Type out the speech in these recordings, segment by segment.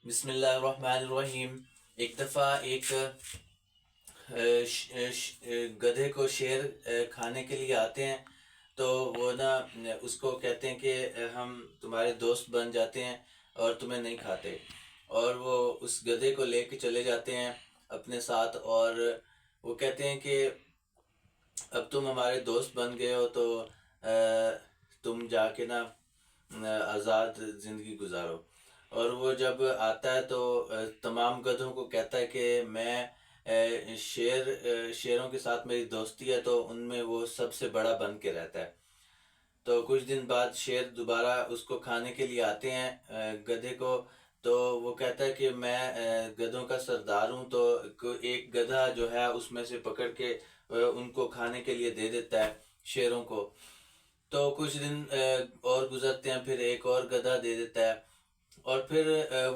بسم اللہ الرحمن الرحیم۔ ایک دفعہ ایک گدھے کو شیر کھانے کے لیے آتے ہیں، تو وہ نا اس کو کہتے ہیں کہ ہم تمہارے دوست بن جاتے ہیں اور تمہیں نہیں کھاتے، اور وہ اس گدھے کو لے کے چلے جاتے ہیں اپنے ساتھ، اور وہ کہتے ہیں کہ اب تم ہمارے دوست بن گئے ہو تو تم جا کے نا آزاد زندگی گزارو۔ اور وہ جب آتا ہے تو تمام گدھوں کو کہتا ہے کہ میں شیروں کے ساتھ میری دوستی ہے، تو ان میں وہ سب سے بڑا بن کے رہتا ہے۔ تو کچھ دن بعد شیر دوبارہ اس کو کھانے کے لیے آتے ہیں گدھے کو، تو وہ کہتا ہے کہ میں گدھوں کا سردار ہوں، تو ایک گدھا جو ہے اس میں سے پکڑ کے ان کو کھانے کے لیے دے دیتا ہے شیروں کو۔ تو کچھ دن اور گزرتے ہیں، پھر ایک اور گدھا دے دیتا ہے، اور پھر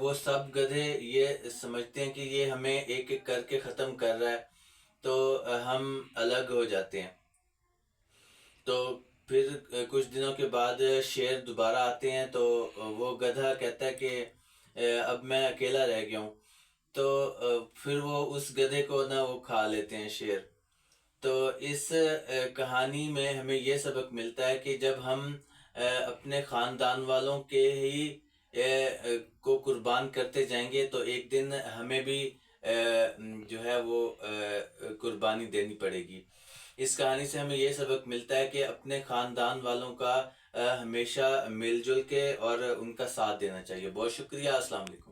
وہ سب گدھے یہ سمجھتے ہیں کہ یہ ہمیں ایک ایک کر کے ختم کر رہا ہے، تو ہم الگ ہو جاتے ہیں۔ تو پھر کچھ دنوں کے بعد شیر دوبارہ آتے ہیں، تو وہ گدھا کہتا ہے کہ اب میں اکیلا رہ گیا ہوں، تو پھر وہ اس گدھے کو نا وہ کھا لیتے ہیں شیر۔ تو اس کہانی میں ہمیں یہ سبق ملتا ہے کہ جب ہم اپنے خاندان والوں کے ہی کو قربان کرتے جائیں گے، تو ایک دن ہمیں بھی جو ہے وہ قربانی دینی پڑے گی۔ اس کہانی سے ہمیں یہ سبق ملتا ہے کہ اپنے خاندان والوں کا ہمیشہ مل جل کے اور ان کا ساتھ دینا چاہیے۔ بہت شکریہ، السلام علیکم۔